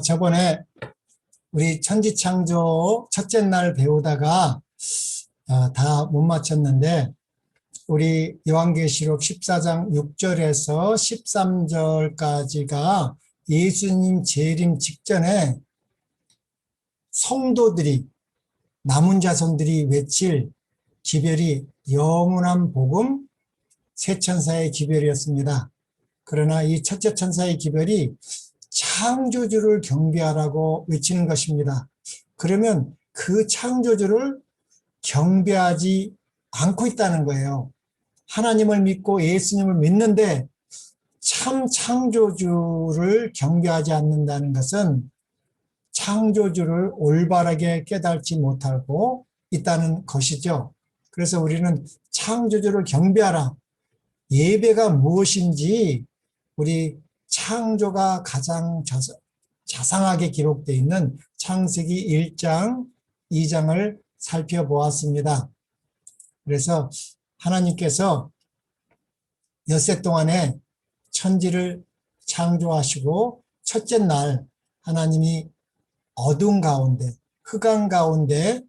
저번에 우리 천지창조 첫째 날 배우다가 다 못 맞췄는데 우리 요한계시록 14장 6절에서 13절까지가 예수님 재림 직전에 성도들이 남은 자손들이 외칠 기별이 영원한 복음 세 천사의 기별이었습니다. 그러나 이 첫째 천사의 기별이 창조주를 경배하라고 외치는 것입니다. 그러면 그 창조주를 경배하지 않고 있다는 거예요. 하나님을 믿고 예수님을 믿는데 참 창조주를 경배하지 않는다는 것은 창조주를 올바르게 깨닫지 못하고 있다는 것이죠. 그래서 우리는 창조주를 경배하라. 예배가 무엇인지 우리 창조가 가장 자상하게 기록되어 있는 창세기 1장, 2장을 살펴보았습니다. 그래서 하나님께서 엿새 동안에 천지를 창조하시고 첫째 날 하나님이 어둠 가운데, 흑암 가운데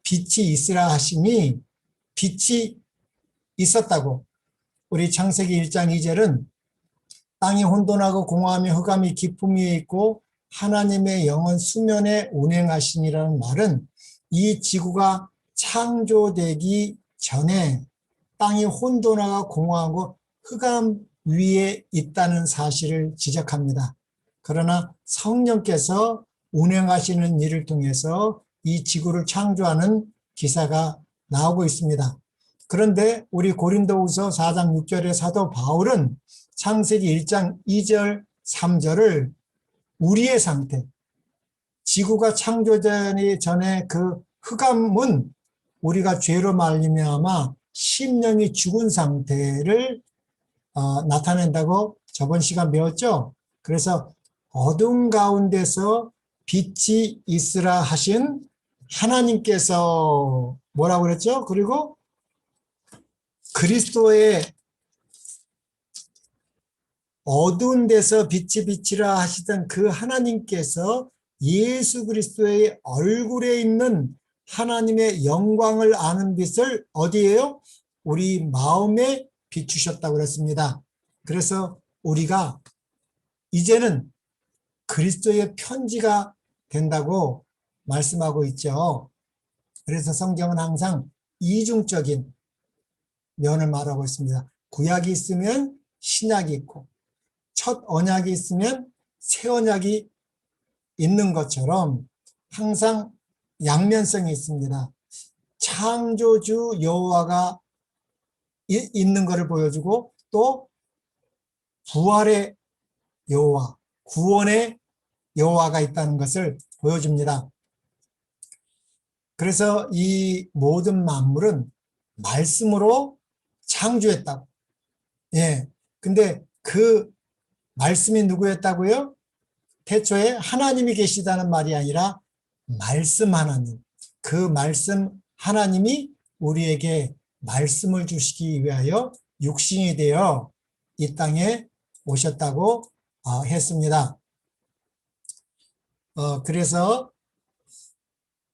빛이 있으라 하시니 빛이 있었다고. 우리 창세기 1장 2절은 땅이 혼돈하고 공허하며 흑암이 깊음 위에 있고 하나님의 영은 수면에 운행하시니라는 말은 이 지구가 창조되기 전에 땅이 혼돈하고 공허하고 흑암 위에 있다는 사실을 지적합니다. 그러나 성령께서 운행하시는 일을 통해서 이 지구를 창조하는 기사가 나오고 있습니다. 그런데 우리 고린도후서 4장 6절의 사도 바울은 창세기 1장 2절 3절을 우리의 상태, 지구가 창조되기 전에 그 흑암은 우리가 죄로 말미암아 심령이 죽은 상태를 나타낸다고 저번 시간 배웠죠. 그래서 어둠 가운데서 빛이 있으라 하신 하나님께서 뭐라고 그랬죠? 그리고 그리스도의 어두운 데서 빛이 비치라 하시던 그 하나님께서 예수 그리스도의 얼굴에 있는 하나님의 영광을 아는 빛을 어디에요? 우리 마음에 비추셨다고 그랬습니다. 그래서 우리가 이제는 그리스도의 편지가 된다고 말씀하고 있죠. 그래서 성경은 항상 이중적인 면을 말하고 있습니다. 구약이 있으면 신약이 있고 첫 언약이 있으면 새 언약이 있는 것처럼 항상 양면성이 있습니다. 창조주 여호와가 있는 것을 보여주고 또 부활의 여호와, 구원의 여호와가 있다는 것을 보여줍니다. 그래서 이 모든 만물은 말씀으로 창조했다고. 예. 근데 그 말씀이 누구였다고요? 태초에 하나님이 계시다는 말이 아니라 말씀 하나님. 그 말씀 하나님이 우리에게 말씀을 주시기 위하여 육신이 되어 이 땅에 오셨다고 했습니다. 그래서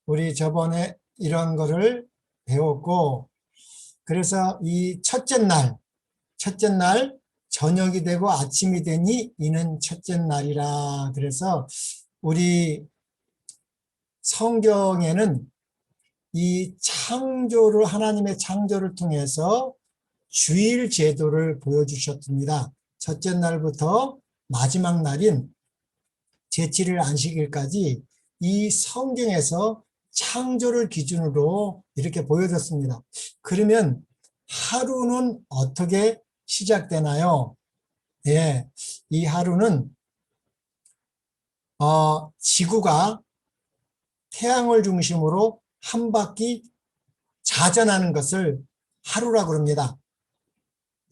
우리 저번에 이런 거를 배웠고, 그래서 이 첫째 날 저녁이 되고 아침이 되니 이는 첫째 날이라. 그래서 우리 성경에는 이 창조를, 하나님의 창조를 통해서 주일 제도를 보여주셨습니다. 첫째 날부터 마지막 날인 제7일 안식일까지 이 성경에서 창조를 기준으로 이렇게 보여줬습니다. 그러면 하루는 어떻게 시작되나요? 예, 이 하루는 지구가 태양을 중심으로 한 바퀴 자전하는 것을 하루라고 합니다.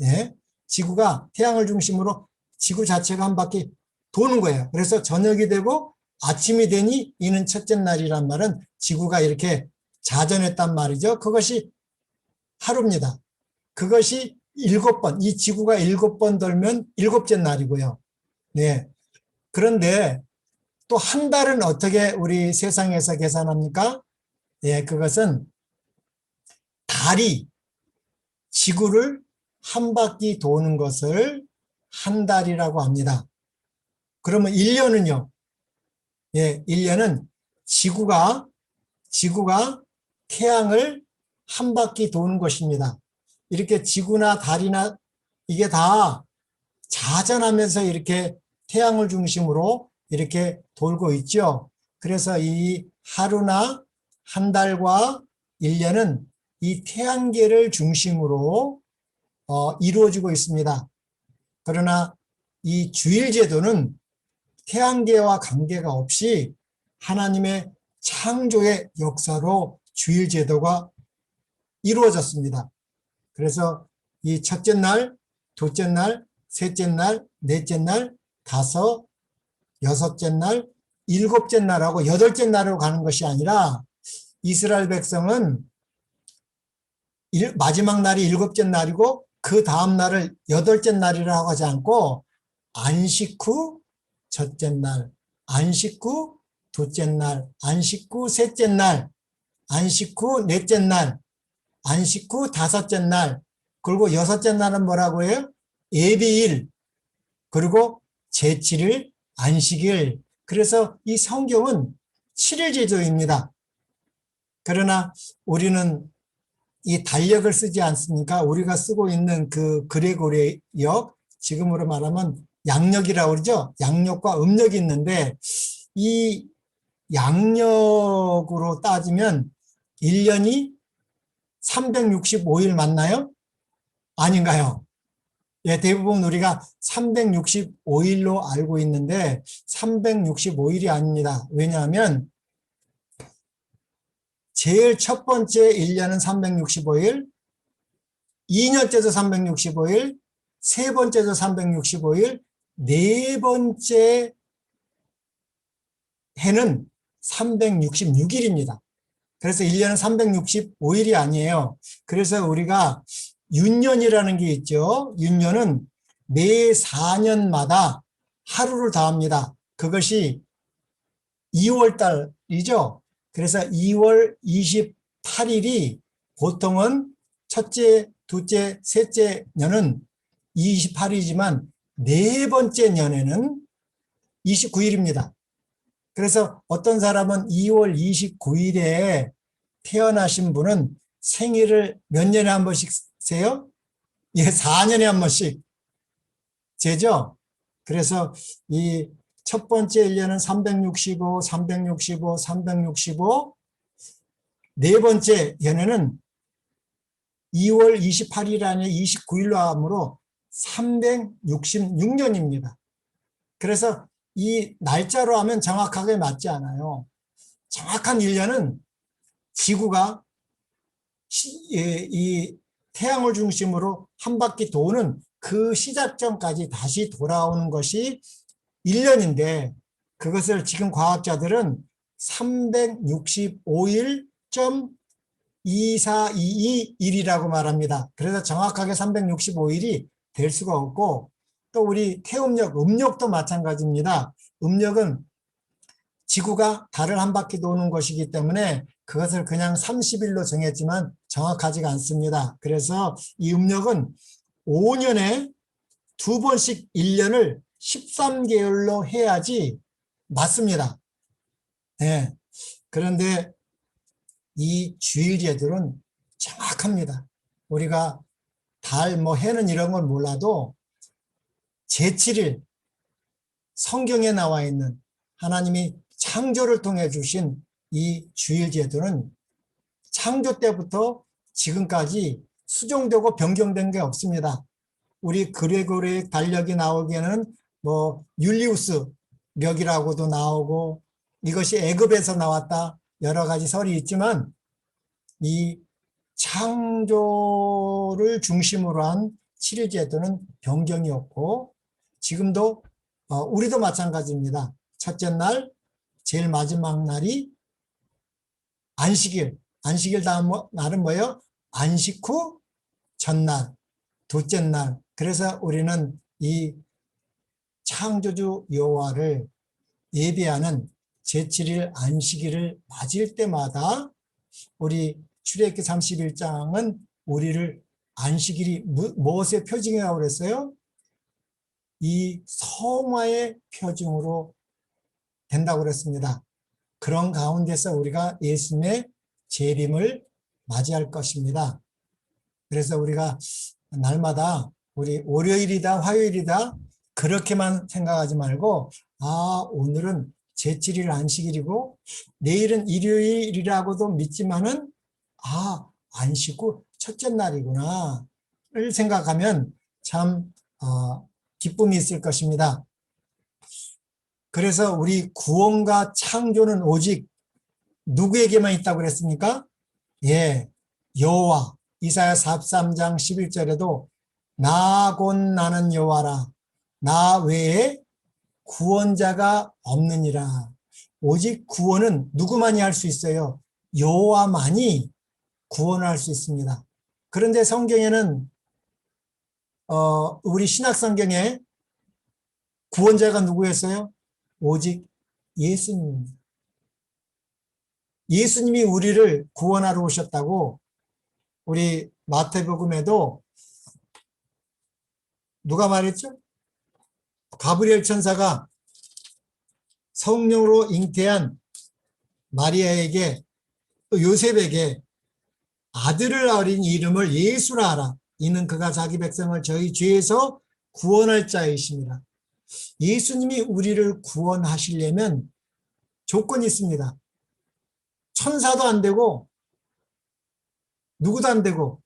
예, 지구가 태양을 중심으로 지구 자체가 한 바퀴 도는 거예요. 그래서 저녁이 되고 아침이 되니 이는 첫째 날이란 말은 지구가 이렇게 자전했단 말이죠. 그것이 하루입니다. 그것이 7번, 이 지구가 7번 돌면 7째 날이고요. 네. 그런데 또 한 달은 어떻게 우리 세상에서 계산합니까? 예, 그것은 달이 지구를 한 바퀴 도는 것을 한 달이라고 합니다. 그러면 1년은요? 예, 1년은 지구가 태양을 한 바퀴 도는 것입니다. 이렇게 지구나 달이나 이게 다 자전하면서 이렇게 태양을 중심으로 이렇게 돌고 있죠. 그래서 이 하루나 한 달과 1년은 이 태양계를 중심으로 이루어지고 있습니다. 그러나 이 주일 제도는 태양계와 관계가 없이 하나님의 창조의 역사로 주일 제도가 이루어졌습니다. 그래서 이 첫째 날, 둘째 날, 셋째 날, 넷째 날, 다섯, 여섯째 날, 일곱째 날하고 여덟째 날로 가는 것이 아니라 이스라엘 백성은 마지막 날이 일곱째 날이고 그 다음 날을 여덟째 날이라고 하지 않고 안식 후 첫째 날, 안식 후 둘째 날, 안식 후 셋째 날, 안식 후 넷째 날, 안식 후 다섯째 날, 그리고 여섯째 날은 뭐라고 해요? 예비일, 그리고 제7일 안식일. 그래서 이 성경은 7일 제도입니다. 그러나 우리는 이 달력을 쓰지 않습니까? 우리가 쓰고 있는 그 그레고리역, 지금으로 말하면 양력이라고 그러죠? 양력과 음력이 있는데 이 양력으로 따지면 1년이 365일 맞나요? 아닌가요? 예, 대부분 우리가 365일로 알고 있는데 365일이 아닙니다. 왜냐하면 제일 첫 번째 1년은 365일, 2년째도 365일, 세 번째도 365일, 네 번째 해는 366일입니다. 그래서 1년은 365일이 아니에요. 그래서 우리가 윤년이라는 게 있죠. 윤년은 매 4년마다 하루를 더합니다. 그것이 2월 달이죠. 그래서 2월 28일이 보통은 첫째, 둘째, 셋째 년은 28일이지만 네 번째 년에는 29일입니다. 그래서 어떤 사람은 2월 29일에 태어나신 분은 생일을 몇 년에 한 번씩 세요? 예, 4년에 한 번씩 재죠. 그래서 이 첫 번째 1년은 365, 365, 365, 네 번째 연애는 2월 28일 아니라 29일로 하므로 366년입니다. 그래서 이 날짜로 하면 정확하게 맞지 않아요. 정확한 1년은 지구가 이 태양을 중심으로 한 바퀴 도는 그 시작점까지 다시 돌아오는 것이 1년인데 그것을 지금 과학자들은 365일.2422일이라고 말합니다. 그래서 정확하게 365일이 될 수가 없고 또 우리 태음력, 음력도 마찬가지입니다. 음력은 지구가 달을 한 바퀴 도는 것이기 때문에 그것을 그냥 30일로 정했지만 정확하지가 않습니다. 그래서 이 음력은 5년에 두 번씩 1년을 13개월로 해야지 맞습니다. 네. 그런데 이 주일제들은 정확합니다. 우리가 달, 해는 이런 걸 몰라도 제7일 성경에 나와 있는 하나님이 창조를 통해 주신 이 주일제도는 창조 때부터 지금까지 수정되고 변경된 게 없습니다. 우리 그레고리 달력이 나오기에는 율리우스 력이라고도 나오고 이것이 애굽에서 나왔다 여러 가지 설이 있지만 이 창조를 중심으로 한 7일 제도는 변경이 없고 지금도 우리도 마찬가지입니다. 첫째 날, 제일 마지막 날이 안식일 다음 날은 뭐예요? 안식 후 전날, 둘째 날. 그래서 우리는 이 창조주 여호와를 예배하는 제7일 안식일을 맞을 때마다 우리 출애굽기 31장은 우리를 안식일이 무엇의 표징이라고 그랬어요? 이 성화의 표징으로 된다고 그랬습니다. 그런 가운데서 우리가 예수님의 재림을 맞이할 것입니다. 그래서 우리가 날마다 우리 월요일이다 화요일이다 그렇게만 생각하지 말고 오늘은 제7일 안식일이고 내일은 일요일이라고도 믿지만은 안식 후 첫째 날이구나 를 생각하면 참 기쁨이 있을 것입니다. 그래서 우리 구원과 창조는 오직 누구에게만 있다고 그랬습니까? 여호와. 이사야 43장 11절에도 나 곧 나는 여호와라 나 외에 구원자가 없느니라. 오직 구원은 누구만이 할 수 있어요? 여호와만이 구원할 수 있습니다. 그런데 성경에는 우리 신약 성경에 구원자가 누구였어요? 오직 예수님입니다. 예수님이 우리를 구원하러 오셨다고 우리 마태복음에도 누가 말했죠? 가브리엘 천사가 성령으로 잉태한 마리아에게 또 요셉에게 아들을 어린 이름을 예수라 하라. 이는 그가 자기 백성을 저희 죄에서 구원할 자이십니다. 예수님이 우리를 구원하시려면 조건이 있습니다. 천사도 안 되고 누구도 안 되고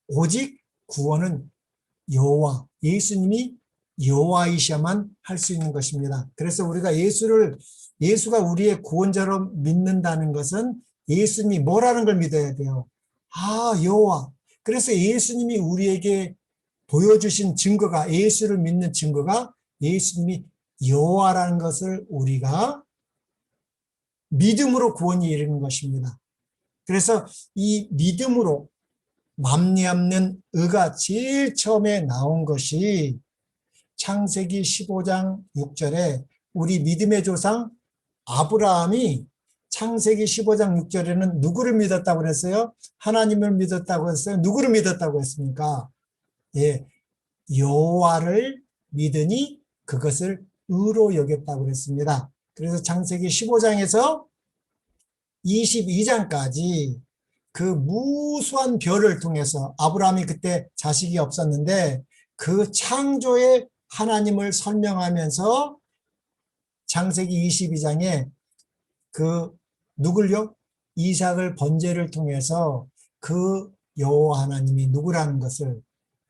오직 구원은 여호와, 예수님이 여호와이셔야만 할 수 있는 것입니다. 그래서 우리가 예수가 우리의 구원자로 믿는다는 것은 예수님이 뭐라는 걸 믿어야 돼요. 여호와. 그래서 예수님이 우리에게 보여주신 증거가, 예수를 믿는 증거가 예수님이 여호와라는 것을 우리가 믿음으로 구원이 이르는 것입니다. 그래서 이 믿음으로 맘리없는 의가 제일 처음에 나온 것이 창세기 15장 6절에 우리 믿음의 조상 아브라함이 창세기 15장 6절에는 누구를 믿었다고 그랬어요? 하나님을 믿었다고 했어요? 누구를 믿었다고 했습니까? 여호와를 믿으니 그것을 의로 여겼다고 그랬습니다. 그래서 창세기 15장에서 22장까지 그 무수한 별을 통해서 아브라함이 그때 자식이 없었는데 그 창조의 하나님을 설명하면서 창세기 22장에 그 누굴요? 이삭을 번제를 통해서 그 여호와 하나님이 누구라는 것을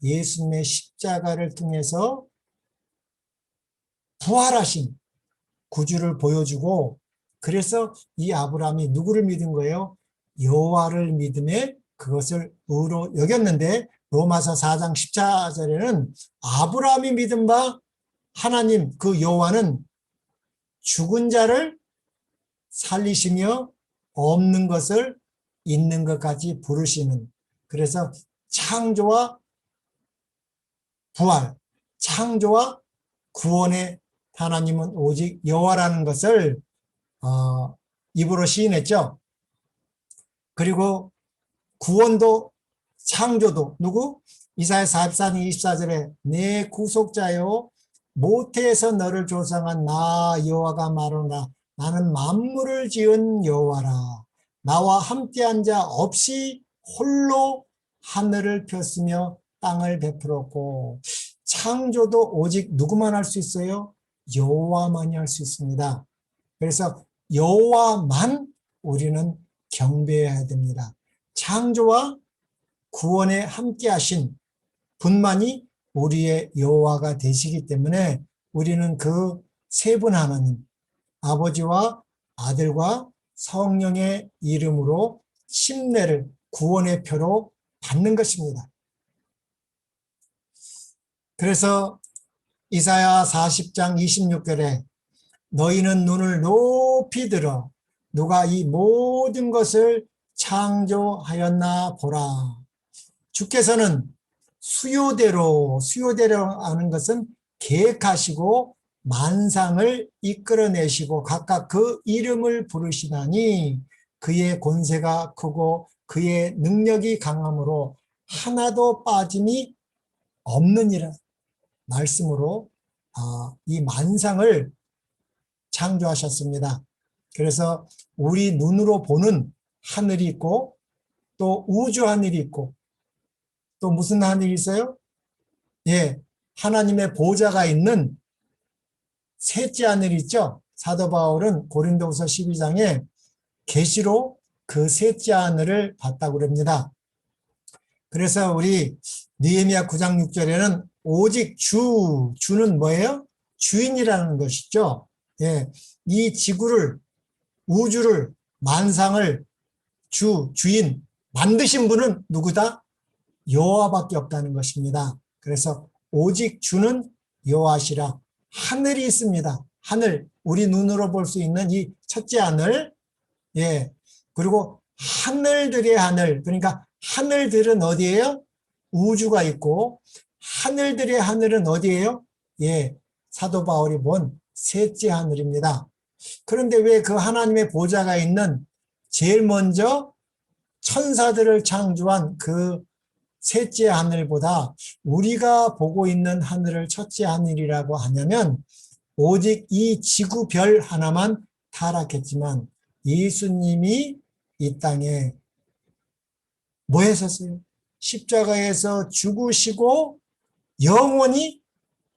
예수님의 십자가를 통해서 부활하신 구주를 보여주고 그래서 이 아브라함이 누구를 믿은 거예요? 여호와를 믿음에 그것을 의로 여겼는데 로마서 4장 14절에는 아브라함이 믿은 바 하나님 그 여호와는 죽은 자를 살리시며 없는 것을 있는 것까지 부르시는 그래서 창조와 부활, 창조와 구원의 하나님은 오직 여호와라는 것을 입으로 시인했죠. 그리고 구원도 창조도 누구? 이사야 44장 24절에 내 구속자요 모태에서 너를 조성한 나 여호와가 말하노라 나는 만물을 지은 여호와라 나와 함께한 자 없이 홀로 하늘을 폈으며 땅을 베풀었고 창조도 오직 누구만 할 수 있어요? 여호와만이 할 수 있습니다. 그래서 여호와만 우리는 경배해야 됩니다. 창조와 구원에 함께 하신 분만이 우리의 여호와가 되시기 때문에 우리는 그 세 분 하나님 아버지와 아들과 성령의 이름으로 침례를 구원의 표로 받는 것입니다. 그래서 이사야 40장 26절에 너희는 눈을 높이 들어 누가 이 모든 것을 창조하였나 보라. 주께서는 수요대로 하는 것은 계획하시고 만상을 이끌어내시고 각각 그 이름을 부르시나니 그의 권세가 크고 그의 능력이 강함으로 하나도 빠짐이 없느니라 말씀으로 이 만상을 창조하셨습니다. 그래서 우리 눈으로 보는 하늘이 있고 또 우주 하늘이 있고 또 무슨 하늘이 있어요? 예, 하나님의 보좌가 있는 셋째 하늘이 있죠. 사도 바울은 고린도후서 12장에 계시로 그 셋째 하늘을 봤다고 합니다. 그래서 우리 느헤미야 9장 6절에는 오직 주는 뭐예요? 주인이라는 것이죠. 예, 이 지구를, 우주를, 만상을 주인 만드신 분은 누구다? 여호와밖에 없다는 것입니다. 그래서 오직 주는 여호와시라. 하늘이 있습니다. 하늘, 우리 눈으로 볼 수 있는 이 첫째 하늘, 예, 그리고 하늘들의 하늘, 그러니까 하늘들은 어디예요? 우주가 있고 하늘들의 하늘은 어디예요? 예, 사도 바울이 본 셋째 하늘입니다. 그런데 왜 그 하나님의 보좌가 있는 제일 먼저 천사들을 창조한 그 셋째 하늘보다 우리가 보고 있는 하늘을 첫째 하늘이라고 하냐면 오직 이 지구별 하나만 타락했지만 예수님이 이 땅에 뭐 했었어요? 십자가에서 죽으시고 영원히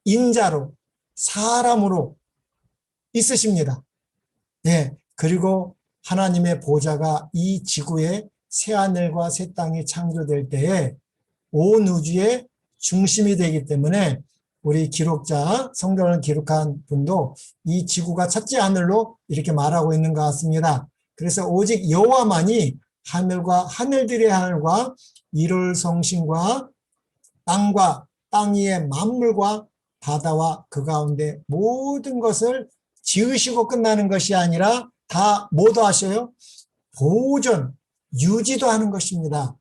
인자로 사람으로 있으십니다. 네, 그리고 하나님의 보좌가 이 지구에 새하늘과 새 땅이 창조될 때에 온 우주의 중심이 되기 때문에 우리 기록자, 성경을 기록한 분도 이 지구가 첫째 하늘로 이렇게 말하고 있는 것 같습니다. 그래서 오직 여호와만이 하늘과 하늘들의 하늘과 일월 성신과 땅과 땅 위의 만물과 바다와 그 가운데 모든 것을 지으시고 끝나는 것이 아니라 다 뭐도 하셔요? 보존, 유지도 하는 것입니다.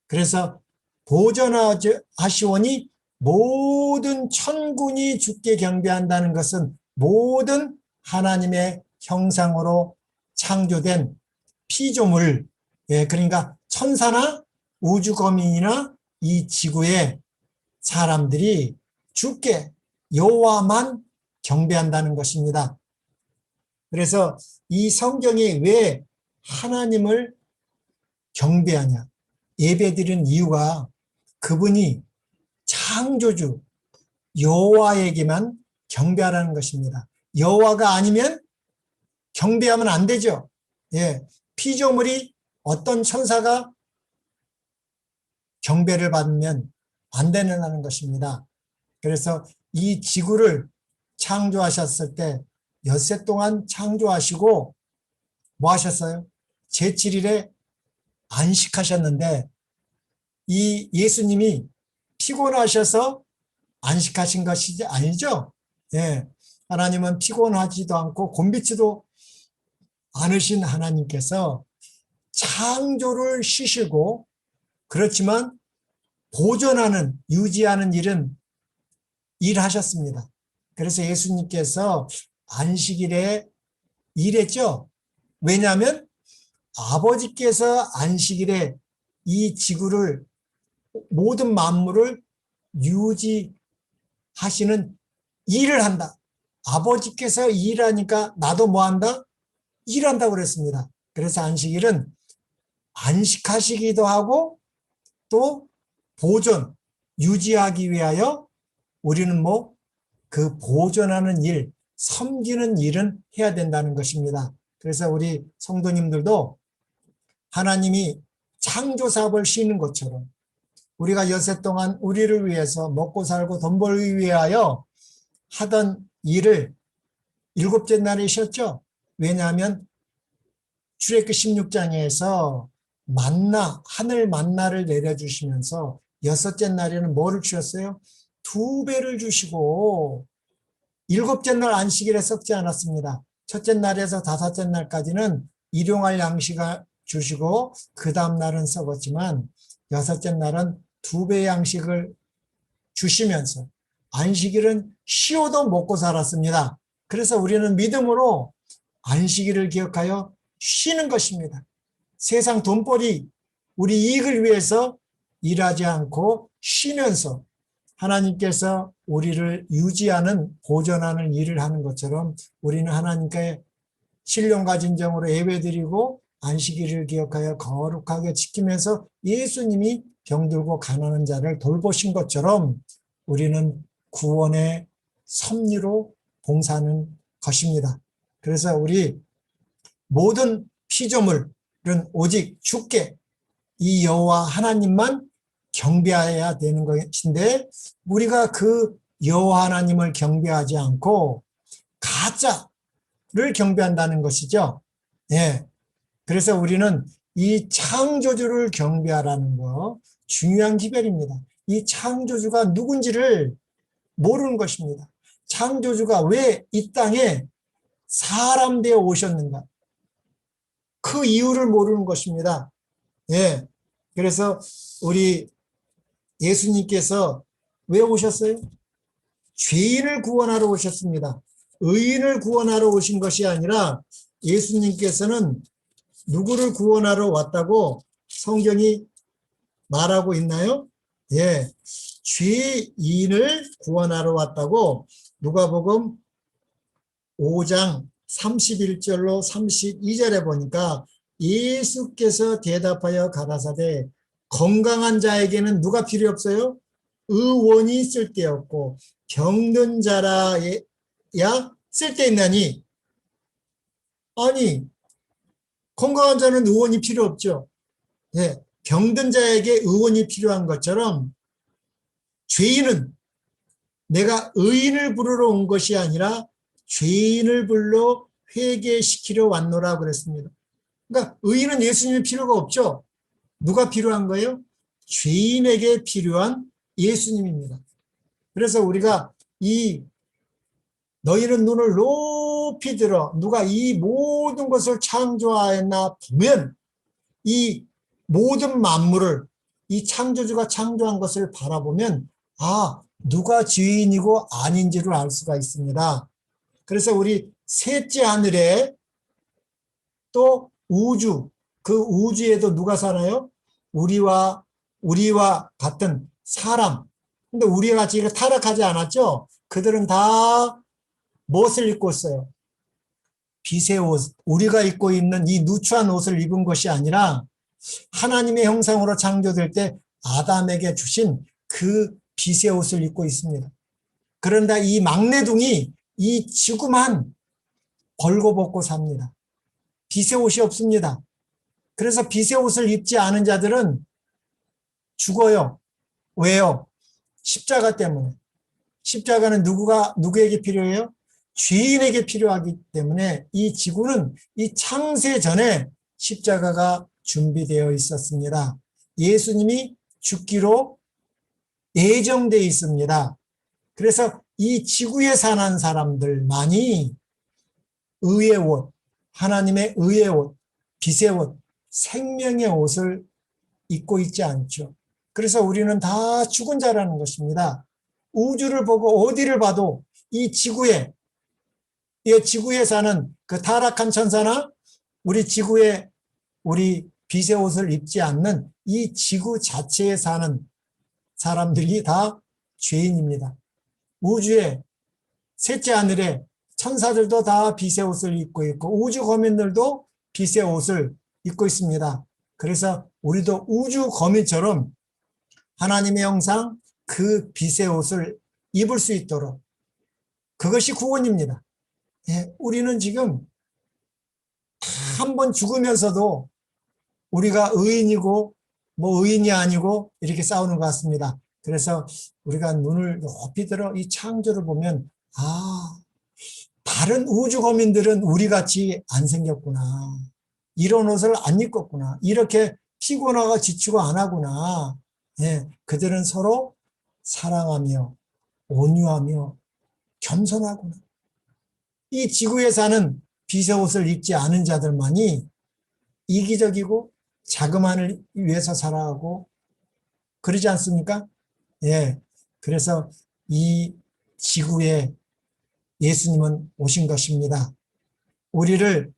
그래서 보존하시오니 모든 천군이 주께 경배한다는 것은 모든 하나님의 형상으로 창조된 피조물, 예, 그러니까 천사나 우주거민이나 이 지구의 사람들이 주께 여호와만 경배한다는 것입니다. 그래서 이 성경이 왜 하나님을 경배하냐, 예배드리는 이유가 그분이 창조주 여호와에게만 경배하라는 것입니다. 여호와가 아니면 경배하면 안 되죠. 예, 피조물이 어떤 천사가 경배를 받으면 안 되는 것입니다. 그래서 이 지구를 창조하셨을 때 엿새 동안 창조하시고 뭐 하셨어요? 제7일에 안식하셨는데 이 예수님이 피곤하셔서 안식하신 것이 아니죠. 예, 하나님은 피곤하지도 않고 곤비지도 않으신 하나님께서 창조를 쉬시고 그렇지만 보존하는, 유지하는 일은 일하셨습니다. 그래서 예수님께서 안식일에 일했죠. 왜냐하면 아버지께서 안식일에 이 지구를, 모든 만물을 유지하시는 일을 한다. 아버지께서 일하니까 나도 뭐 한다? 일한다고 그랬습니다. 그래서 안식일은 안식하시기도 하고 또 보존, 유지하기 위하여 우리는 뭐 그 보존하는 일, 섬기는 일은 해야 된다는 것입니다. 그래서 우리 성도님들도 하나님이 창조 사업을 쉬는 것처럼 우리가 엿새 동안 우리를 위해서 먹고 살고 돈 벌기 위하여 하던 일을 일곱째 날에 쉬었죠. 왜냐하면 출애굽기 16장에서 만나, 하늘 만나를 내려주시면서 여섯째 날에는 뭐를 주셨어요? 2배를 주시고 일곱째 날 안식일에 썩지 않았습니다. 첫째 날에서 다섯째 날까지는 일용할 양식을 주시고 그 다음 날은 썩었지만 여섯째 날은 2배 양식을 주시면서 안식일은 쉬어도 먹고 살았습니다. 그래서 우리는 믿음으로 안식일을 기억하여 쉬는 것입니다. 세상 돈벌이 우리 이익을 위해서 일하지 않고 쉬면서 하나님께서 우리를 유지하는 보존하는 일을 하는 것처럼 우리는 하나님께 신령과 진정으로 예배드리고 안식일을 기억하여 거룩하게 지키면서 예수님이 병들고 가난한 자를 돌보신 것처럼 우리는 구원의 섭리로 봉사하는 것입니다. 그래서 우리 모든 피조물은 오직 주께 이 여호와 하나님만 경배해야 되는 것인데 우리가 그 여호와 하나님을 경배하지 않고 가짜를 경배한다는 것이죠. 예. 그래서 우리는 이 창조주를 경배하라는 거 중요한 기별입니다. 이 창조주가 누군지를 모르는 것입니다. 창조주가 왜 이 땅에 사람 되어 오셨는가? 그 이유를 모르는 것입니다. 예. 그래서 우리 예수님께서 왜 오셨어요? 죄인을 구원하러 오셨습니다. 의인을 구원하러 오신 것이 아니라 예수님께서는 누구를 구원하러 왔다고 성경이 말하고 있나요? 예. 죄인을 구원하러 왔다고 누가복음 5장 31절로 32절에 보니까 예수께서 대답하여 가라사대 건강한 자에게는 누가 필요 없어요? 의원이 쓸데없고 병든 자라야 쓸데있나니 아니 건강한 자는 의원이 필요 없죠. 예, 병든 자에게 의원이 필요한 것처럼 죄인은 내가 의인을 부르러 온 것이 아니라 죄인을 불러 회개시키려 왔노라 그랬습니다. 그러니까 의인은 예수님이 필요가 없죠. 누가 필요한 거예요? 죄인에게 필요한 예수님입니다. 그래서 우리가 이 너희는 눈을 높이 들어 누가 이 모든 것을 창조하였나 보면 이 모든 만물을 이 창조주가 창조한 것을 바라보면 누가 죄인이고 아닌지를 알 수가 있습니다. 그래서 우리 셋째 하늘에 또 우주, 그 우주에도 누가 살아요? 우리와 같은 사람. 근데 우리와 같이 타락하지 않았죠? 그들은 다 무엇을 입고 있어요? 빛의 옷, 우리가 입고 있는 이 누추한 옷을 입은 것이 아니라 하나님의 형상으로 창조될 때 아담에게 주신 그 빛의 옷을 입고 있습니다. 그런데 이 막내둥이 이 지구만 벌거벗고 삽니다. 빛의 옷이 없습니다. 그래서 빛의 옷을 입지 않은 자들은 죽어요. 왜요? 십자가 때문에. 십자가는 누구에게 필요해요? 죄인에게 필요하기 때문에 이 지구는 이 창세 전에 십자가가 준비되어 있었습니다. 예수님이 죽기로 예정되어 있습니다. 그래서 이 지구에 사는 사람들만이 의의 옷, 하나님의 의의 옷, 빛의 옷, 생명의 옷을 입고 있지 않죠. 그래서 우리는 다 죽은 자라는 것입니다. 우주를 보고 어디를 봐도 이 지구에 사는 그 타락한 천사나 우리 지구에 우리 빛의 옷을 입지 않는 이 지구 자체에 사는 사람들이 다 죄인입니다. 우주에 셋째 하늘에 천사들도 다 빛의 옷을 입고 있고 우주 거민들도 빛의 옷을 입고 있습니다. 그래서 우리도 우주 거민처럼 하나님의 형상 그 빛의 옷을 입을 수 있도록 그것이 구원입니다. 예, 우리는 지금 한 번 죽으면서도 우리가 의인이고 뭐 의인이 아니고 이렇게 싸우는 것 같습니다. 그래서 우리가 눈을 높이 들어 이 창조를 보면 다른 우주 거민들은 우리같이 안 생겼구나. 이런 옷을 안 입겠구나. 이렇게 피곤하고 지치고 안 하구나. 예, 그들은 서로 사랑하며 온유하며 겸손하구나. 이 지구에 사는 빛의 옷을 입지 않은 자들만이 이기적이고 자그만을 위해서 살아가고 그러지 않습니까? 예. 그래서 이 지구에 예수님은 오신 것입니다. 우리를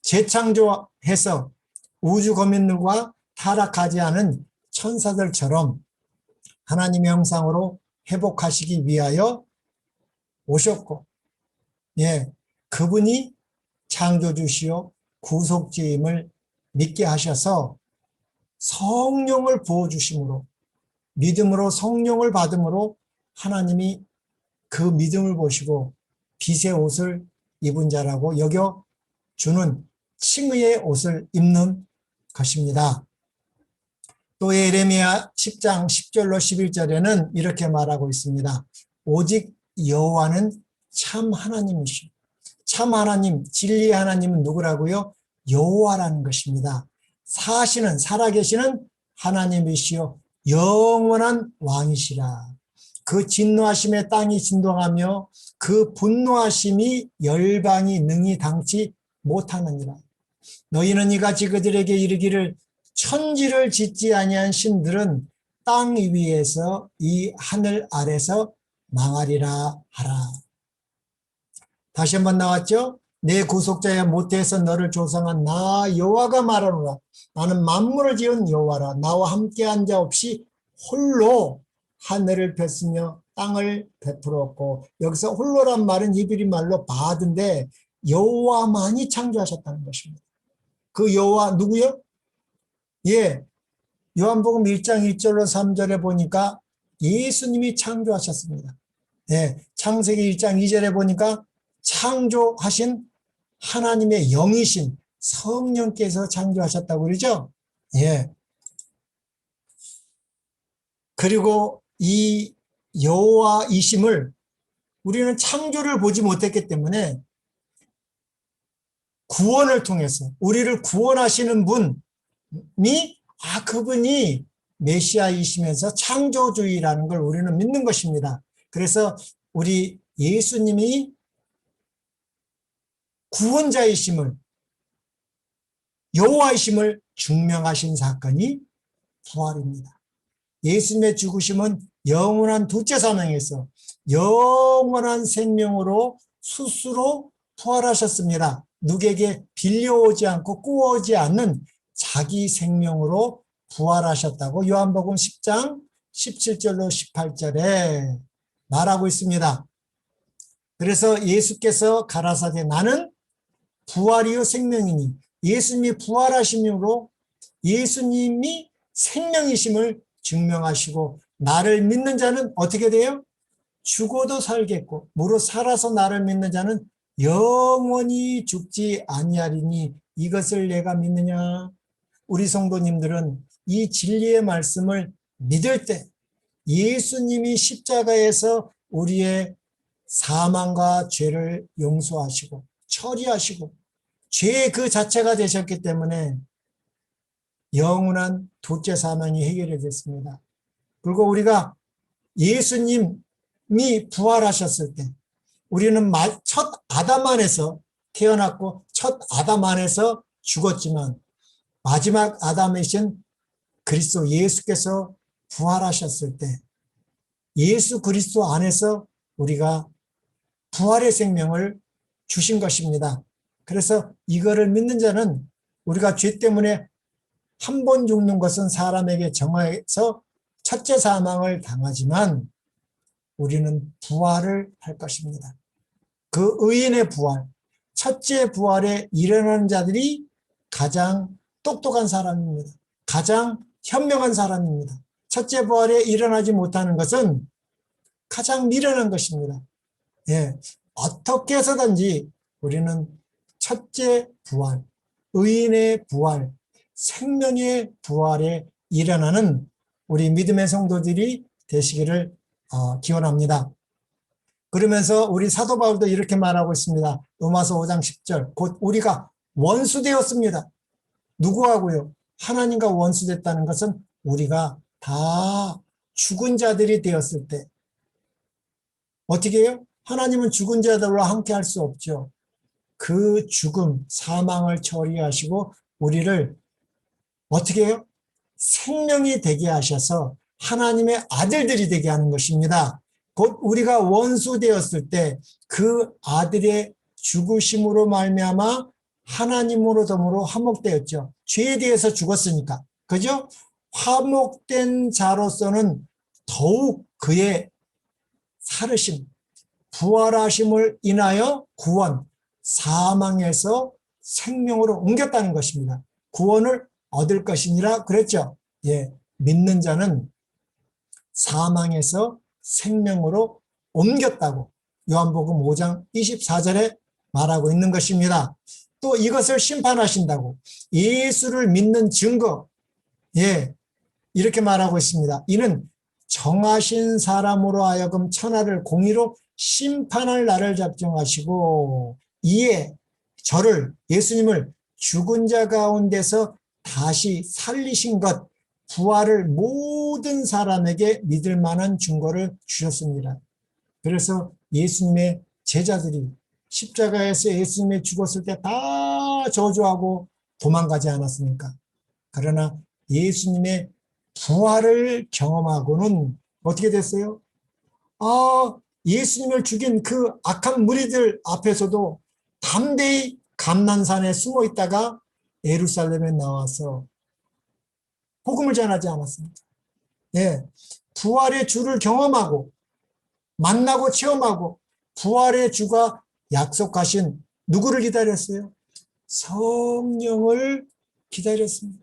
재창조해서 우주 거민들과 타락하지 않은 천사들처럼 하나님의 형상으로 회복하시기 위하여 오셨고, 예, 그분이 창조주시요 구속주임을 믿게 하셔서 성령을 부어주심으로, 믿음으로 성령을 받음으로 하나님이 그 믿음을 보시고 빛의 옷을 입은 자라고 여겨주는 칭의의 옷을 입는 것입니다. 또 예레미야 10장 10절로 11절에는 이렇게 말하고 있습니다. 오직 여호와는 참 하나님이시오. 참 하나님, 진리의 하나님은 누구라고요? 여호와라는 것입니다. 사시는, 살아계시는 하나님이시요 영원한 왕이시라. 그 진노하심에 땅이 진동하며 그 분노하심이 열방이 능히 당치 못하느니라. 너희는 이같이 그들에게 이르기를 천지를 짓지 아니한 신들은 땅 위에서 이 하늘 아래서 망하리라 하라. 다시 한번 나왔죠? 내 구속자야 모태에서 너를 조성한 나 여호와가 말하노라. 나는 만물을 지은 여호와라. 나와 함께한 자 없이 홀로 하늘을 폈으며 땅을 베풀었고, 여기서 홀로란 말은 히브리 말로 바드인데 여호와만이 창조하셨다는 것입니다. 그 여호와 누구요? 예, 요한복음 1장 1절로 3절에 보니까 예수님이 창조하셨습니다. 예, 창세기 1장 2절에 보니까 창조하신 하나님의 영이신 성령께서 창조하셨다고 그러죠? 예. 그리고 이 여호와이심을 우리는 창조를 보지 못했기 때문에 구원을 통해서 우리를 구원하시는 분이 그분이 메시아이시면서 창조주의라는 걸 우리는 믿는 것입니다. 그래서 우리 예수님이 구원자이심을, 여호와이심을 증명하신 사건이 부활입니다. 예수님의 죽으심은 영원한 둘째 사명에서 영원한 생명으로 스스로 부활하셨습니다. 누구에게 빌려오지 않고 꾸어오지 않는 자기 생명으로 부활하셨다고 요한복음 10장 17절로 18절에 말하고 있습니다. 그래서 예수께서 가라사대 나는 부활이요 생명이니, 예수님이 부활하심으로 예수님이 생명이심을 증명하시고, 나를 믿는 자는 어떻게 돼요? 죽어도 살겠고 무릇 살아서 나를 믿는 자는 영원히 죽지 아니하리니 이것을 내가 믿느냐? 우리 성도님들은 이 진리의 말씀을 믿을 때 예수님이 십자가에서 우리의 사망과 죄를 용서하시고 처리하시고 죄의 그 자체가 되셨기 때문에 영원한 둘째 사망이 해결이 됐습니다. 그리고 우리가 예수님이 부활하셨을 때 우리는 첫 아담 안에서 태어났고 첫 아담 안에서 죽었지만 마지막 아담이신 그리스도 예수께서 부활하셨을 때 예수 그리스도 안에서 우리가 부활의 생명을 주신 것입니다. 그래서 이거를 믿는 자는 우리가 죄 때문에 한 번 죽는 것은 사람에게 정해서 첫째 사망을 당하지만 우리는 부활을 할 것입니다. 그 의인의 부활, 첫째 부활에 일어나는 자들이 가장 똑똑한 사람입니다. 가장 현명한 사람입니다. 첫째 부활에 일어나지 못하는 것은 가장 미련한 것입니다. 예, 어떻게 해서든지 우리는 첫째 부활, 의인의 부활, 생명의 부활에 일어나는 우리 믿음의 성도들이 되시기를 기원합니다. 그러면서 우리 사도 바울도 이렇게 말하고 있습니다. 로마서 5장 10절. 곧 우리가 원수되었습니다. 누구하고요? 하나님과 원수됐다는 것은 우리가 다 죽은 자들이 되었을 때 어떻게 해요? 하나님은 죽은 자들과 함께 할 수 없죠. 그 죽음, 사망을 처리하시고 우리를 어떻게 해요? 생명이 되게 하셔서 하나님의 아들들이 되게 하는 것입니다. 곧 우리가 원수 되었을 때 그 아들의 죽으심으로 말미암아 하나님으로 더불어 화목되었죠. 죄에 대해서 죽었으니까. 그죠? 화목된 자로서는 더욱 그의 살으심, 부활하심을 인하여 구원, 사망에서 생명으로 옮겼다는 것입니다. 구원을 얻을 것이니라 그랬죠. 예, 믿는 자는 사망에서 생명으로 옮겼다고 요한복음 5장 24절에 말하고 있는 것입니다. 또 이것을 심판하신다고 예수를 믿는 증거, 예, 이렇게 말하고 있습니다. 이는 정하신 사람으로 하여금 천하를 공의로 심판할 날을 작정하시고 이에 저를 예수님을 죽은 자 가운데서 다시 살리신 것, 부활을 모든 사람에게 믿을 만한 증거를 주셨습니다. 그래서 예수님의 제자들이 십자가에서 예수님이 죽었을 때 다 저주하고 도망가지 않았습니까? 그러나 예수님의 부활을 경험하고는 어떻게 됐어요? 예수님을 죽인 그 악한 무리들 앞에서도 담대히 감난산에 숨어 있다가 예루살렘에 나와서 복음을 전하지 않았습니다. 예, 부활의 주를 경험하고 만나고 체험하고 부활의 주가 약속하신 누구를 기다렸어요? 성령을 기다렸습니다.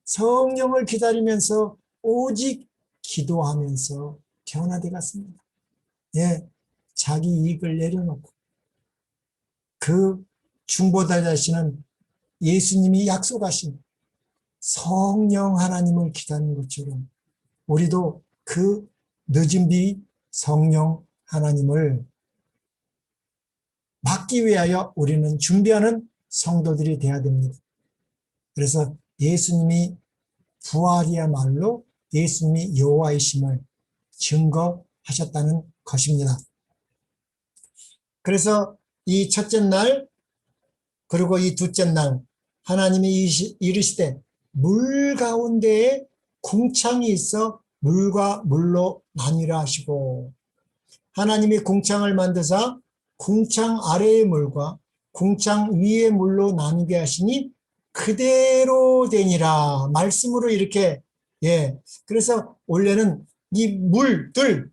성령을 기다리면서 오직 기도하면서 변화돼 갔습니다. 예, 자기 이익을 내려놓고 그 중보자 되시는 예수님이 약속하신 성령 하나님을 기다리는 것처럼 우리도 그 늦은 비 성령 하나님을 막기 위하여 우리는 준비하는 성도들이 되어야 됩니다. 그래서 예수님이 부활이야말로 예수님이 여호와이심을 증거하셨다는 것입니다. 그래서 이 첫째 날 그리고 이 둘째 날 하나님이 이르시되 물 가운데에 궁창이 있어 물과 물로 나뉘라 하시고 하나님이 궁창을 만드사 궁창 아래의 물과 궁창 위의 물로 나누게 하시니 그대로 되니라 말씀으로 이렇게 그래서 원래는 이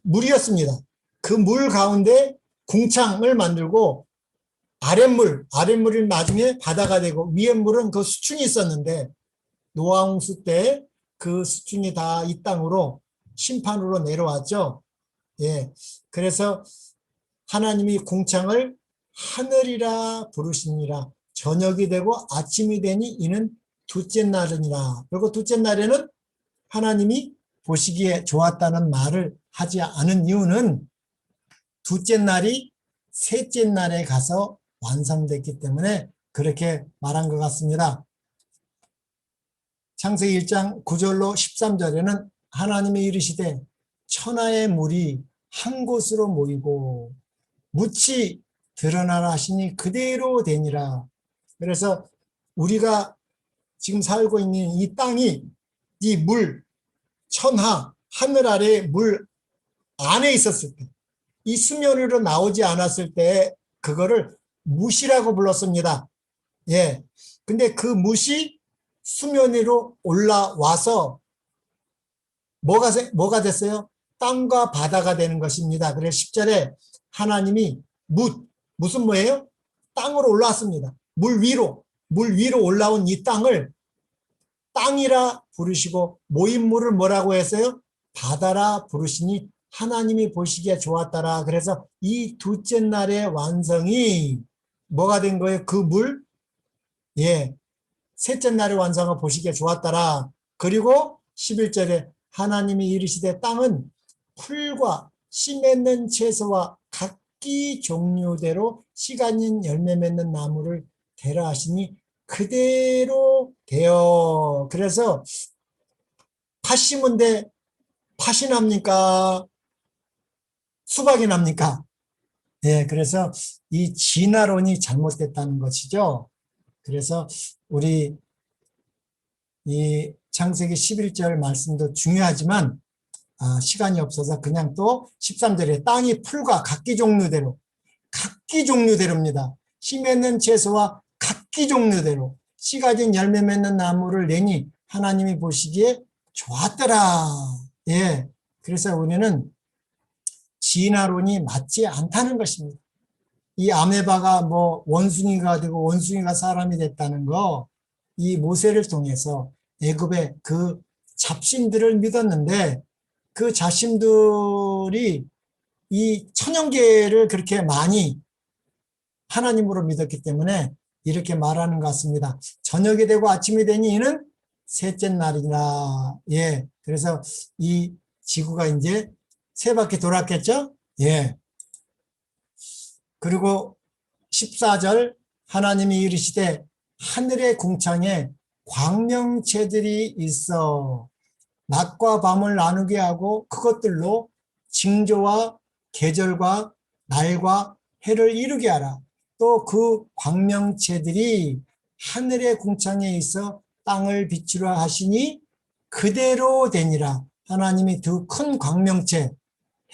물이었습니다. 그 물 가운데 궁창을 만들고 아랫물이 나중에 바다가 되고 위에 물은 그 수중이 있었는데 노아홍수 때 그 수중이 다 이 땅으로 심판으로 내려왔죠. 그래서 하나님이 궁창을 하늘이라 부르시니라 저녁이 되고 아침이 되니 이는 둘째 날이니라. 그리고 둘째 날에는 하나님이 보시기에 좋았다는 말을 하지 않은 이유는 둘째 날이 셋째 날에 가서 완성됐기 때문에 그렇게 말한 것 같습니다. 창세기 1장 9절로 13절에는 하나님이 이르시되 천하의 물이 한 곳으로 모이고 묻이 드러나라 하시니 그대로 되니라. 그래서 우리가 지금 살고 있는 이 땅이 이 물, 천하, 하늘 아래 물 안에 있었을 때, 이 수면으로 나오지 않았을 때 그거를 묻이라고 불렀습니다. 근데 그 묻이 수면 위로 올라와서 뭐가 됐어요? 땅과 바다가 되는 것입니다. 그래서 10절에 하나님이 무슨 뭐예요? 땅으로 올라왔습니다. 물 위로 올라온 이 땅을 땅이라 부르시고 모인 물을 뭐라고 했어요? 바다라 부르시니 하나님이 보시기에 좋았더라. 그래서 이 둘째 날의 완성이 뭐가 된 거예요? 그 물? 셋째 날의 완성을 보시기에 좋았더라. 그리고 11절에 하나님이 이르시되 땅은 풀과 씨 맺는 채소와 각기 종류대로 씨가 있는 열매 맺는 나무를 되라 하시니 그대로 되어. 그래서 팥 심은데 팥이 납니까? 수박이 납니까? 그래서 이 진화론이 잘못됐다는 것이죠. 그래서 우리 이 창세기 11절 말씀도 중요하지만 시간이 없어서 그냥 또 13절에 땅이 풀과 각기 종류대로입니다. 씨 맺는 채소와 각기 종류대로 씨 가진 열매 맺는 나무를 내니 하나님이 보시기에 좋았더라. 예. 그래서 우리는 진화론이 맞지 않다는 것입니다. 이 아메바가 뭐 원숭이가 되고 원숭이가 사람이 됐다는 거, 이 모세를 통해서 애굽의 그 잡신들을 믿었는데 그 잡신들이 이 천연계를 그렇게 많이 하나님으로 믿었기 때문에 이렇게 말하는 것 같습니다. 저녁이 되고 아침이 되니 이는 셋째 날이라. 예. 그래서 이 지구가 이제 세 바퀴 돌았겠죠? 예. 그리고 14절 하나님이 이르시되 하늘의 궁창에 광명체들이 있어 낮과 밤을 나누게 하고 그것들로 징조와 계절과 날과 해를 이루게 하라. 또 그 광명체들이 하늘의 궁창에 있어 땅을 비추라 하시니 그대로 되니라. 하나님이 두 큰 광명체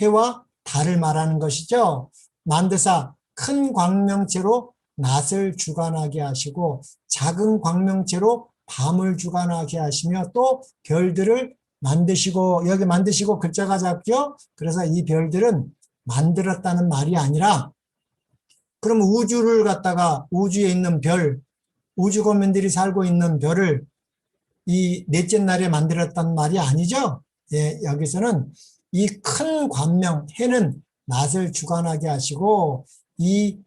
해와 달을 말하는 것이죠. 만드사 큰 광명체로 낮을 주관하게 하시고 작은 광명체로 밤을 주관하게 하시며 또 별들을 만드시고, 여기 만드시고 글자가 작죠. 그래서 이 별들은 만들었다는 말이 아니라, 그럼 우주를 갖다가 우주에 있는 별, 우주거민들이 살고 있는 별을 이 넷째 날에 만들었다는 말이 아니죠. 예, 여기서는 이 큰 광명 해는 낮을 주관하게 하시고 이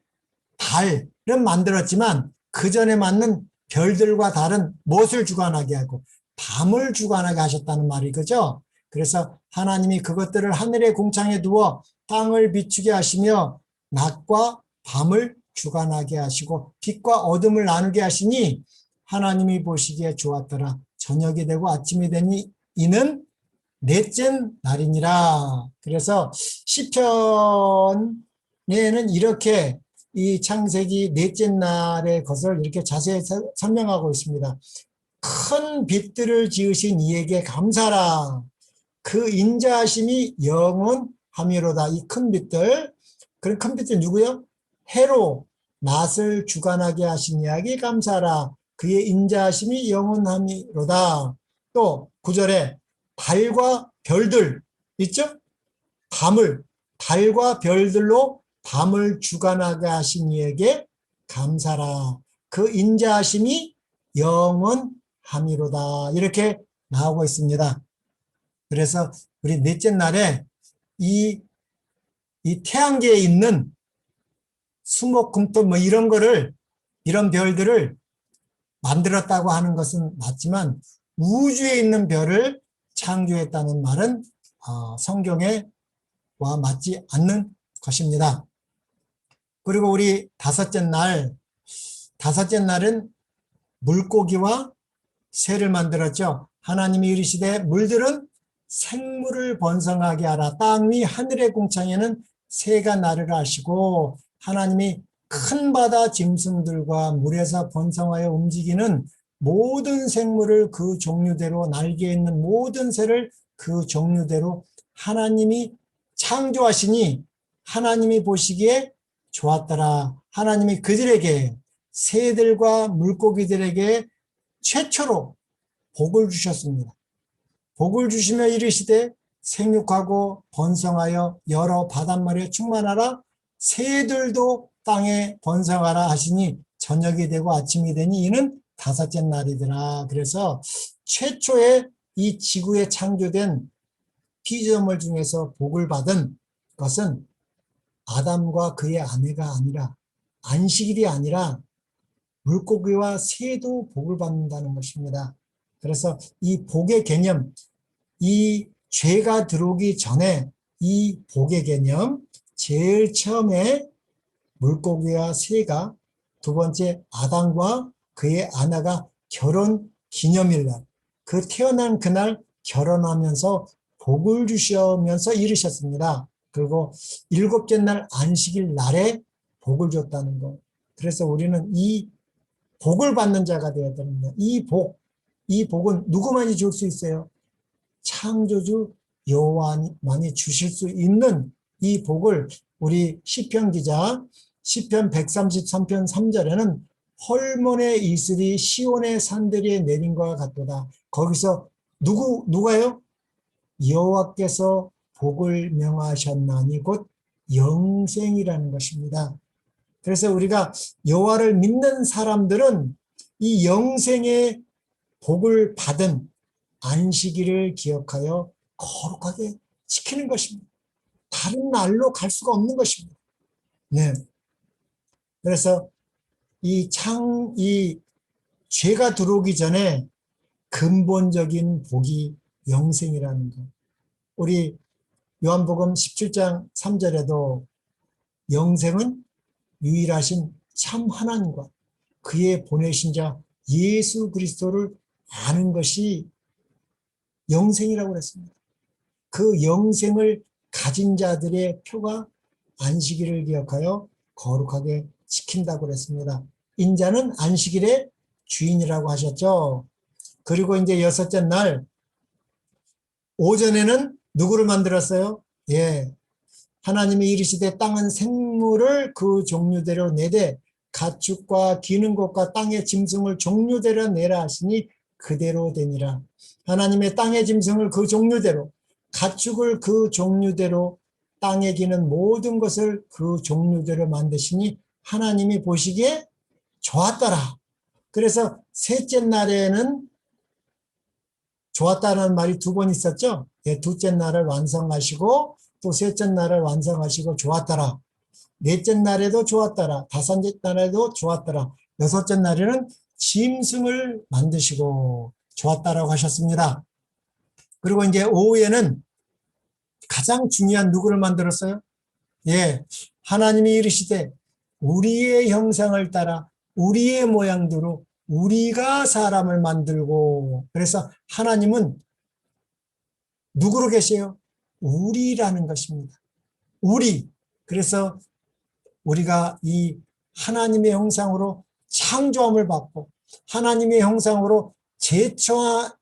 달은 만들었지만 그 전에 맞는 별들과 달은 무엇을 주관하게 하고 밤을 주관하게 하셨다는 말이 그죠. 그래서 하나님이 그것들을 하늘의 궁창에 두어 땅을 비추게 하시며 낮과 밤을 주관하게 하시고 빛과 어둠을 나누게 하시니 하나님이 보시기에 좋았더라. 저녁이 되고 아침이 되니 이는 넷째 날이니라. 그래서 시편에는 이렇게 이 창세기 넷째 날의 것을 이렇게 자세히 설명하고 있습니다. 큰 빛들을 지으신 이에게 감사라. 그 인자하심이 영원함이로다. 이 큰 빛들. 그런 큰 빛들 누구요? 해로 낮을 주관하게 하신 이에게 감사라. 그의 인자하심이 영원함이로다. 또 9절에 달과 별들 있죠? 달과 별들로 밤을 주관하게 하신 이에게 감사라. 그 인자하심이 영원함이로다. 이렇게 나오고 있습니다. 그래서 우리 넷째 날에 이 태양계에 있는 수목, 금토 뭐 이런 거를, 이런 별들을 만들었다고 하는 것은 맞지만 우주에 있는 별을 창조했다는 말은 성경에 와 맞지 않는 것입니다. 그리고 우리 다섯째 날은 물고기와 새를 만들었죠. 하나님이 이르시되 물들은 생물을 번성하게 하라. 땅 위 하늘의 궁창에는 새가 나르라 하시고 하나님이 큰 바다 짐승들과 물에서 번성하여 움직이는 모든 생물을 그 종류대로 날개 있는 모든 새를 그 종류대로 하나님이 창조하시니 하나님이 보시기에 좋았더라. 하나님이 그들에게 새들과 물고기들에게 최초로 복을 주셨습니다. 복을 주시며 이르시되 생육하고 번성하여 여러 바닷물에 충만하라. 새들도 땅에 번성하라 하시니 저녁이 되고 아침이 되니 이는 다섯째 날이더라. 그래서 최초의 이 지구에 창조된 피조물 중에서 복을 받은 것은 아담과 그의 아내가 아니라 안식일이 아니라 물고기와 새도 복을 받는다는 것입니다. 그래서 이 복의 개념, 이 죄가 들어오기 전에 이 복의 개념, 제일 처음에 물고기와 새가, 두 번째 아담과 그의 아내가 결혼 기념일 날, 그 태어난 그날 결혼하면서 복을 주시면서 이르셨습니다. 그리고 일곱째 날 안식일 날에 복을 줬다는 것. 그래서 우리는 이 복을 받는 자가 되어야 됩니다. 이 복은 누구만이 줄 수 있어요? 창조주 여호와만이 주실 수 있는 이 복을 우리 시편 기자 시편 133편 3절에는 헐몬의 이슬이 시온의 산들이 내린 것과 같도다. 거기서 누가요? 여호와께서 복을 명하셨나니 곧 영생이라는 것입니다. 그래서 우리가 여호와를 믿는 사람들은 이 영생의 복을 받은 안식일을 기억하여 거룩하게 지키는 것입니다. 다른 날로 갈 수가 없는 것입니다. 네. 그래서 이 죄가 들어오기 전에 근본적인 복이 영생이라는 것. 우리 요한복음 17장 3절에도 영생은 유일하신 참 하나님과 그의 보내신 자 예수 그리스도를 아는 것이 영생이라고 그랬습니다. 그 영생을 가진 자들의 표가 안식일을 기억하여 거룩하게 지킨다고 그랬습니다. 인자는 안식일의 주인이라고 하셨죠. 그리고 이제 여섯째 날 오전에는 누구를 만들었어요? 예, 하나님이 이르시되 땅은 생물을 그 종류대로 내되 가축과 기는 것과 땅의 짐승을 종류대로 내라 하시니 그대로 되니라. 하나님의 땅의 짐승을 그 종류대로, 가축을 그 종류대로, 땅에 기는 모든 것을 그 종류대로 만드시니 하나님이 보시기에 좋았더라. 그래서 셋째 날에는 좋았다는 말이 두 번 있었죠. 예, 둘째 날을 완성하시고 또 셋째 날을 완성하시고 좋았더라. 넷째 날에도 좋았더라. 다섯째 날에도 좋았더라. 여섯째 날에는 짐승을 만드시고 좋았다라고 하셨습니다. 그리고 이제 오후에는 가장 중요한 누구를 만들었어요? 예, 하나님이 이르시되 우리의 형상을 따라 우리의 모양대로 우리가 사람을 만들고, 그래서 하나님은 누구로 계세요? 우리라는 것입니다. 우리. 그래서 우리가 이 하나님의 형상으로 창조함을 받고 하나님의 형상으로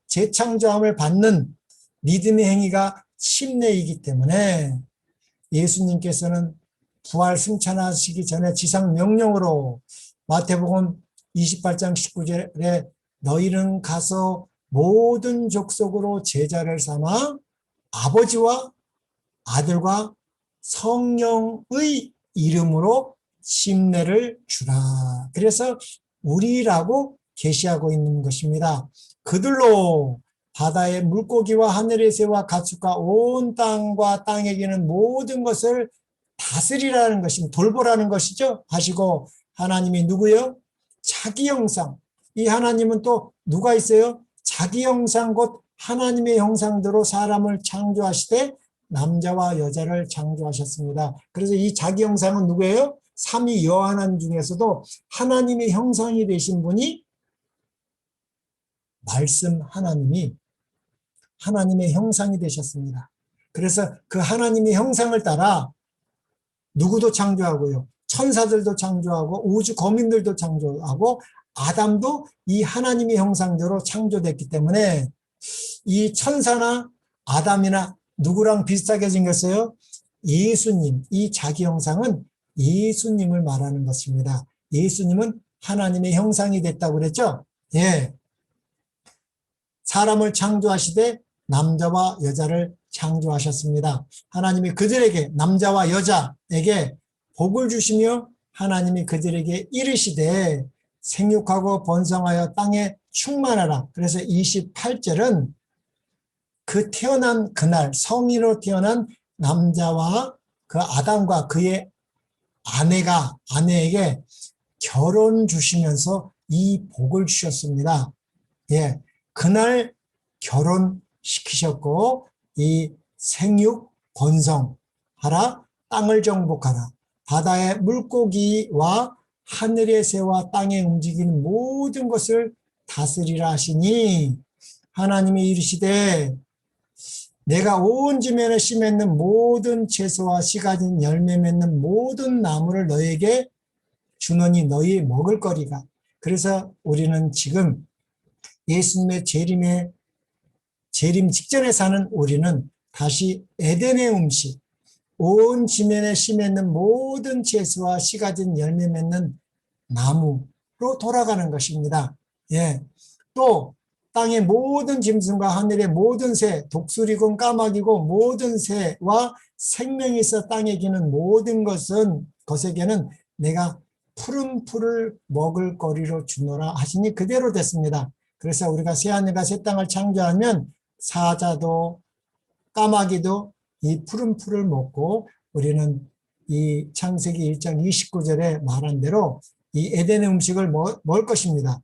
재창조함을 받는 믿음의 행위가 침례이기 때문에 예수님께서는 부활 승천하시기 전에 지상 명령으로 마태복음 28장 19절에 너희는 가서 모든 족속으로 제자를 삼아 아버지와 아들과 성령의 이름으로 침례를 주라. 그래서 우리라고 계시하고 있는 것입니다. 그들로 바다의 물고기와 하늘의 새와 가축과 온 땅과 땅에 기는 모든 것을 다스리라는 것입니다. 돌보라는 것이죠. 하시고 하나님이 누구요? 자기 형상. 이 하나님은 또 누가 있어요? 자기 형상 곧 하나님의 형상대로 사람을 창조하시되 남자와 여자를 창조하셨습니다. 그래서 이 자기 형상은 누구예요? 삼위 여하난 중에서도 하나님의 형상이 되신 분이 말씀 하나님이 하나님의 형상이 되셨습니다. 그래서 그 하나님의 형상을 따라 누구도 창조하고요. 천사들도 창조하고 우주 거민들도 창조하고 아담도 이 하나님의 형상대로 창조됐기 때문에 이 천사나 아담이나 누구랑 비슷하게 생겼어요? 예수님. 이 자기 형상은 예수님을 말하는 것입니다. 예수님은 하나님의 형상이 됐다고 그랬죠? 예. 사람을 창조하시되 남자와 여자를 창조하셨습니다. 하나님이 그들에게 남자와 여자에게 복을 주시며 하나님이 그들에게 이르시되 생육하고 번성하여 땅에 충만하라. 그래서 28절은 그 태어난 그날 성인으로 태어난 남자와 그 아담과 그의 아내에게 결혼 주시면서 이 복을 주셨습니다. 예, 그날 결혼시키셨고 이 생육 번성하라, 땅을 정복하라, 바다의 물고기와 하늘의 새와 땅에 움직이는 모든 것을 다스리라 하시니 하나님이 이르시되 내가 온 지면에 씨 맺는 모든 채소와 씨 가진 열매 맺는 모든 나무를 너에게 주노니 너희 먹을 거리가. 그래서 우리는 지금 예수님의 재림 직전에 사는 우리는 다시 에덴의 음식, 온 지면에 심있는 모든 채소와 씨 가진 열매 맺는 나무로 돌아가는 것입니다. 예. 또 땅의 모든 짐승과 하늘의 모든 새, 독수리건 까마귀고 모든 새와 생명이 있어 땅에 기는 모든 것에게는 내가 푸른 풀을 먹을 거리로 주노라 하시니 그대로 됐습니다. 그래서 우리가 새하늘과 새 땅을 창조하면 사자도 까마귀도 이 푸른 풀을 먹고 우리는 이 창세기 1장 29절에 말한 대로 이 에덴의 음식을 먹을 것입니다.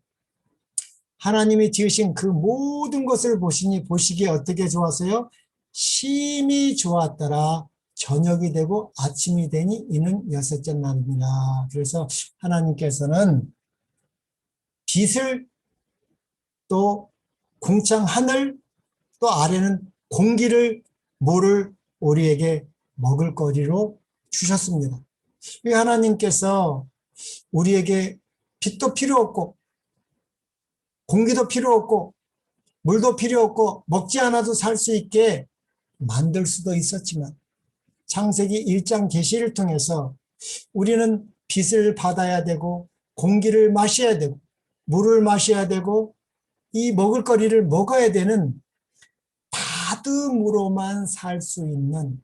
하나님이 지으신 그 모든 것을 보시기에 어떻게 좋았어요? 심히 좋았더라. 저녁이 되고 아침이 되니 이는 여섯째 날입니다. 그래서 하나님께서는 빛을 또 궁창 하늘 또 아래는 공기를 물을 우리에게 먹을거리로 주셨습니다. 이 하나님께서 우리에게 빛도 필요 없고 공기도 필요 없고 물도 필요 없고 먹지 않아도 살 수 있게 만들 수도 있었지만 창세기 1장 계시를 통해서 우리는 빛을 받아야 되고 공기를 마셔야 되고 물을 마셔야 되고 이 먹을거리를 먹어야 되는 받음으로만 살 수 있는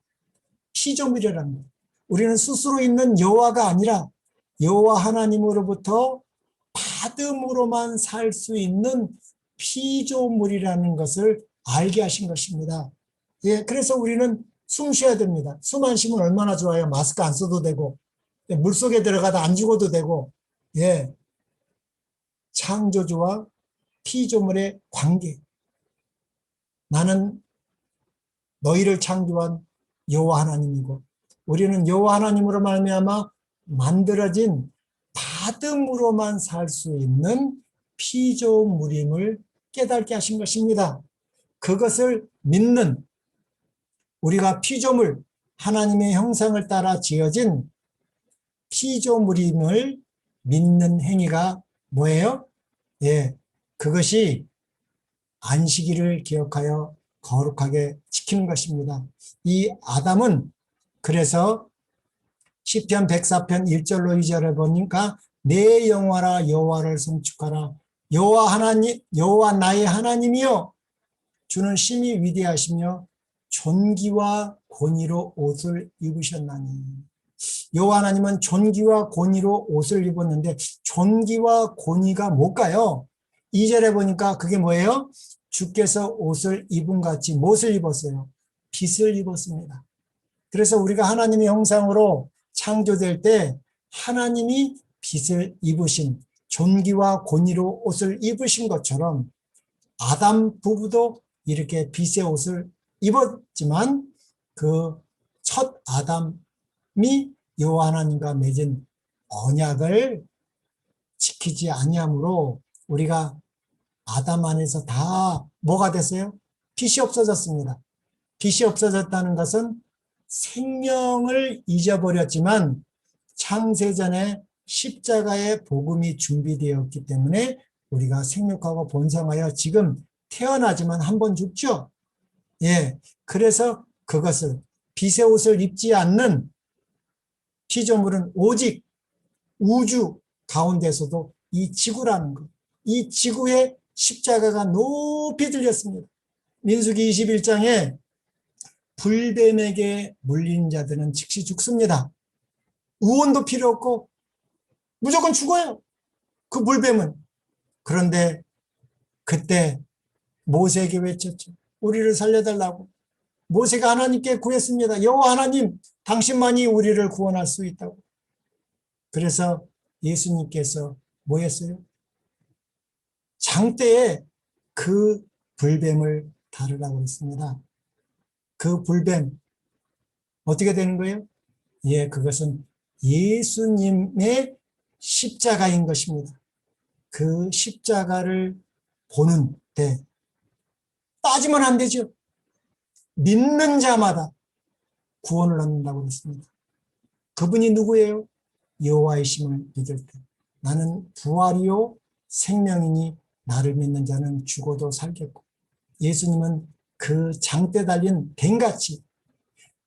피조물이라는 거예요. 우리는 스스로 있는 여호와가 아니라 여호와 하나님으로부터 받음으로만 살 수 있는 피조물이라는 것을 알게 하신 것입니다. 예, 그래서 우리는 숨 쉬어야 됩니다. 숨 안 쉬면 얼마나 좋아요. 마스크 안 써도 되고 물속에 들어가다 안 죽어도 되고. 예, 창조주와 피조물의 관계. 나는 너희를 창조한 여호와 하나님이고 우리는 여호와 하나님으로 말미암아 만들어진 받음으로만 살 수 있는 피조물임을 깨닫게 하신 것입니다. 그것을 믿는 우리가 피조물, 하나님의 형상을 따라 지어진 피조물임을 믿는 행위가 뭐예요? 예, 그것이 안식일을 기억하여 거룩하게 지키는 것입니다. 이 아담은 그래서 시편 104편 1절로 2절에 보니까 내 영혼아 여호와를 송축하라. 여호와 하나님, 여호와 나의 하나님이여 주는 심히 위대하시며 존귀와 권위로 옷을 입으셨나니. 여호와 하나님은 존귀와 권위로 옷을 입었는데 존귀와 권위가 뭘까요? 2절에 보니까 그게 뭐예요? 주께서 옷을 입은 같이 무엇을 입었어요? 빛을 입었습니다. 그래서 우리가 하나님의 형상으로 창조될 때 하나님이 빛을 입으신 존귀와 권위로 옷을 입으신 것처럼 아담 부부도 이렇게 빛의 옷을 입었지만 그 첫 아담이 여호와 하나님과 맺은 언약을 지키지 아니하므로 우리가 아담 안에서 다 뭐가 됐어요? 빛이 없어졌습니다. 빛이 없어졌다는 것은 생명을 잊어버렸지만 창세전에 십자가의 복음이 준비되었기 때문에 우리가 생육하고 번성하여 지금 태어나지만 한 번 죽죠. 예, 그래서 그것을 빛의 옷을 입지 않는 피조물은 오직 우주 가운데서도 이 지구라는 것, 이 지구에 십자가가 높이 들렸습니다. 민수기 21장에 불뱀에게 물린 자들은 즉시 죽습니다. 의원도 필요 없고 무조건 죽어요. 그 물뱀은. 그런데 그때 모세에게 외쳤죠. 우리를 살려달라고. 모세가 하나님께 구했습니다. 여호와 하나님, 당신만이 우리를 구원할 수 있다고. 그래서 예수님께서 뭐 했어요? 장대에 그 불뱀을 다루라고 했습니다. 그 불뱀 어떻게 되는 거예요? 예, 그것은 예수님의 십자가인 것입니다. 그 십자가를 보는 데 따지면 안 되죠. 믿는 자마다 구원을 얻는다고 했습니다. 그분이 누구예요? 여호와이심을 믿을 때 나는 부활이요 생명이니 나를 믿는 자는 죽어도 살겠고 예수님은 그 장대 달린 뱀같이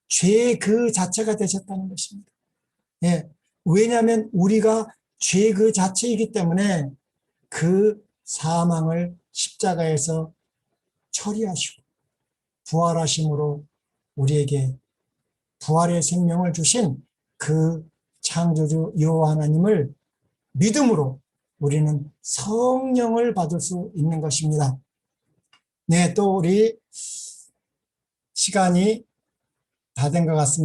죄 그 자체가 되셨다는 것입니다. 예. 왜냐하면 우리가 죄 그 자체이기 때문에 그 사망을 십자가에서 처리하시고 부활하심으로 우리에게 부활의 생명을 주신 그 창조주 여호와 하나님을 믿음으로 우리는 성령을 받을 수 있는 것입니다. 네, 또 우리 시간이 다 된 것 같습니다.